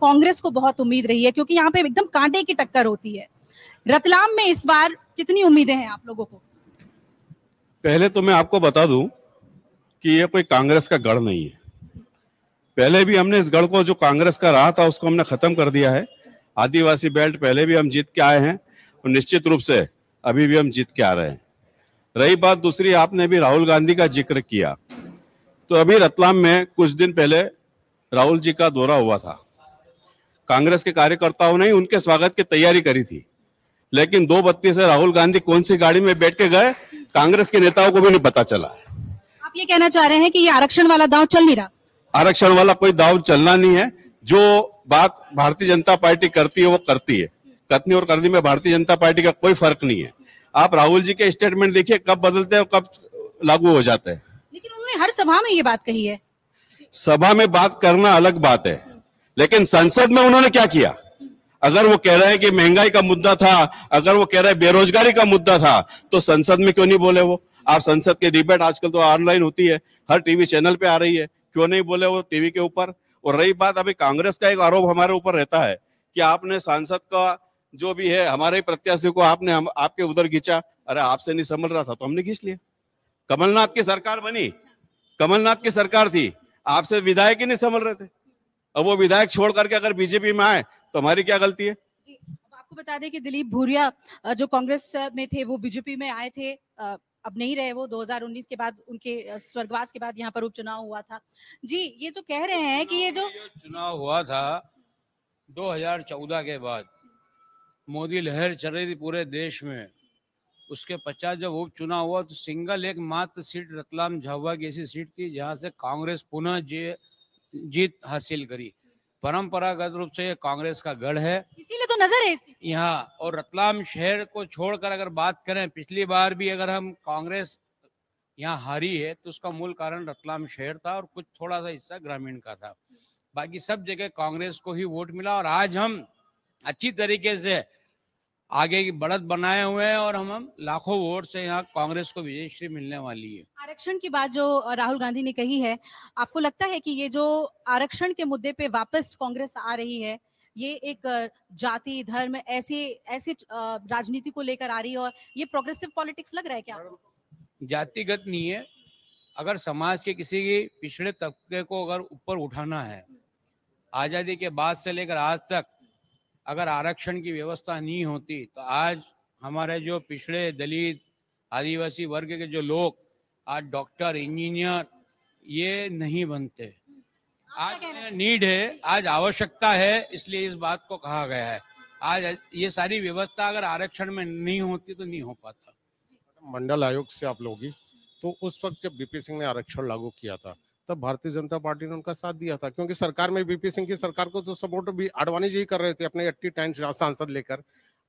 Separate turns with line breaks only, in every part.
कांग्रेस को बहुत उम्मीद रही है, क्योंकि यहाँ पे एकदम कांटे की टक्कर होती है। रतलाम में इस बार कितनी उम्मीदें हैं आप लोगों को?
पहले तो मैं आपको बता दूं कि ये कोई कांग्रेस का गढ़ नहीं है। पहले भी हमने इस गढ़ को, जो कांग्रेस का रहा था, उसको हमने खत्म कर दिया है। आदिवासी बेल्ट पहले भी हम जीत के आए हैं और निश्चित रूप से अभी भी हम जीत के आ रहे हैं। रही बात दूसरी, आपने भी राहुल गांधी का जिक्र किया, तो अभी रतलाम में कुछ दिन पहले राहुल जी का दौरा हुआ था। कांग्रेस के कार्यकर्ताओं ने उनके स्वागत की तैयारी करी थी, लेकिन 2:32 से राहुल गांधी कौन सी गाड़ी में बैठ के गए, कांग्रेस के नेताओं को भी नहीं पता चला।
आप ये कहना चाह रहे हैं कि ये आरक्षण वाला दांव चल नहीं रहा?
आरक्षण वाला कोई दाव चलना नहीं है। जो बात भारतीय जनता पार्टी करती है वो करती है। कथनी और करनी में भारतीय जनता पार्टी का कोई फर्क नहीं है। आप राहुल जी के स्टेटमेंट देखिए, कब बदलते हैं और कब लागू हो जाते हैं।
लेकिन उन्होंने हर सभा में ये बात कही है।
सभा में बात करना अलग बात है, लेकिन संसद में उन्होंने क्या किया? अगर वो कह रहे हैं कि महंगाई का मुद्दा था, अगर वो कह रहे हैं बेरोजगारी का मुद्दा था, तो संसद में क्यों नहीं बोले वो? आप संसद की डिबेट आजकल तो ऑनलाइन होती है, हर टीवी चैनल पे आ रही है, क्यों नहीं बोले वो टीवी के ऊपर? और रही बात, अभी कांग्रेस का एक आरोप हमारे ऊपर रहता है कि आपने सांसद का जो भी है, हमारे प्रत्याशी को आपने आपके उधर खींचा। अरे आपसे नहीं संभल रहा था तो हमने खींच लिया। कमलनाथ की सरकार बनी, कमलनाथ की सरकार थी, आपसे विधायक ही नहीं संभल रहे थे। अब वो विधायक छोड़ करके अगर बीजेपी में आए तो हमारी क्या गलती है?
आपको बता दें कि दिलीप भूरिया जो कांग्रेस में थे वो बीजेपी में आए थे, अब नहीं रहे वो। 2019 के बाद, उनके स्वर्गवास के बाद यहाँ पर उपचुनाव हुआ था। जी, ये जो कह रहे हैं कि ये जो
चुनाव हुआ था 2014 के बाद, मोदी लहर चल रही थी पूरे देश में, उसके पश्चात जब उपचुनाव हुआ तो सिंगल एक मात्र सीट रतलाम झाबुआ की ऐसी सीट थी जहां से कांग्रेस पुनः जीत हासिल करी। परंपरागत रूप से ये कांग्रेस का गढ़ है,
इसीलिए तो नजर है
यहाँ। और रतलाम शहर को छोड़कर अगर बात करें, पिछली बार भी अगर हम कांग्रेस यहाँ हारी है तो उसका मूल कारण रतलाम शहर था और कुछ थोड़ा सा हिस्सा ग्रामीण का था। बाकी सब जगह कांग्रेस को ही वोट मिला और आज हम अच्छी तरीके से आगे की बढ़त बनाए हुए हैं और हम लाखों वोट से यहाँ कांग्रेस को विजयश्री मिलने वाली है।
आरक्षण की बात जो राहुल गांधी ने कही है, आपको लगता है कि ये जो आरक्षण के मुद्दे पे वापस कांग्रेस आ रही है, ये एक जाति धर्म ऐसी राजनीति को लेकर आ रही है और ये प्रोग्रेसिव पॉलिटिक्स लग रहा है क्या?
जातिगत नहीं है। अगर समाज के किसी पिछड़े तबके को अगर ऊपर उठाना है, आजादी के बाद से लेकर आज तक अगर आरक्षण की व्यवस्था नहीं होती तो आज हमारे जो पिछड़े दलित आदिवासी वर्ग के जो लोग आज डॉक्टर इंजीनियर ये नहीं बनते। आज नीड है, आज आवश्यकता है, इसलिए इस बात को कहा गया है। आज ये सारी व्यवस्था अगर आरक्षण में नहीं होती तो नहीं हो पाता।
मंडल आयोग से आप लोगी, तो उस वक्त जब बीपी सिंह ने आरक्षण लागू किया था तब भारतीय जनता पार्टी ने उनका साथ दिया था, क्योंकि सरकार में बीपी सिंह की सरकार को तो सपोर्ट भी आडवाणी जी कर रहे थे अपने 80 सांसद लेकर।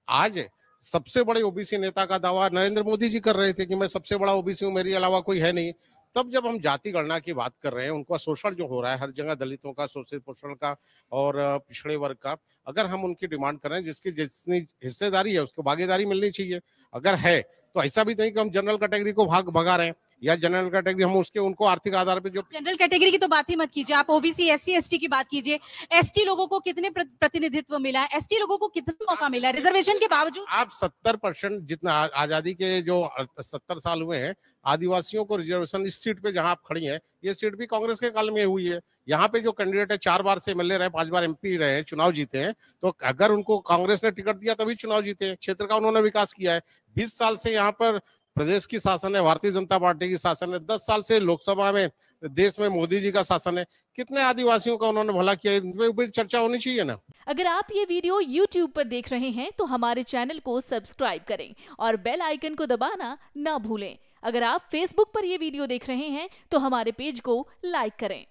आज सबसे बड़े ओबीसी नेता का दावा नरेंद्र मोदी जी कर रहे थे कि मैं सबसे बड़ा ओबीसी हूं, मेरे अलावा कोई है नहीं। तब जब हम जाति गणना की बात कर रहे हैं, उनका शोषण जो हो रहा है हर जगह, दलितों का शोषण पोषण का और पिछड़े वर्ग का, अगर हम उनकी डिमांड करें जिसकी जितनी हिस्सेदारी है उसको भागीदारी मिलनी चाहिए। अगर है तो ऐसा भी नहीं कि हम जनरल कैटेगरी को भगा रहे हैं, या जनरल कैटेगरी हम उनको आर्थिक आधार पे जो
जनरल कैटेगरी की तो बात ही मत कीजिए, आप ओबीसी एससी एसटी की बात कीजिए। एसटी लोगों को कितने प्रतिनिधित्व मिला है, एसटी लोगों को कितना मौका मिला है रिजर्वेशन के बावजूद?
आप 70% जितना आजादी के जो 70 साल हुए हैं, आदिवासियों को रिजर्वेशन इस सीट पे जहां आप खड़ी हैं, ये सीट भी कांग्रेस के काल में हुई है। यहाँ पे जो कैंडिडेट है 4 बार से एमएलए रहे, 5 बार एमपी रहे, चुनाव जीते हैं, तो अगर उनको कांग्रेस ने टिकट दिया तभी चुनाव जीते हैं। क्षेत्र का उन्होंने विकास किया है। 20 साल से यहाँ पर प्रदेश की शासन है, भारतीय जनता पार्टी की शासन है। 10 साल से लोकसभा में देश में मोदी जी का शासन है। कितने आदिवासियों का उन्होंने भला किया, इन पे चर्चा होनी चाहिए ना।
अगर आप ये वीडियो YouTube पर देख रहे हैं तो हमारे चैनल को सब्सक्राइब करें और बेल आइकन को दबाना ना भूलें। अगर आप Facebook पर ये वीडियो देख रहे हैं तो हमारे पेज को लाइक करें।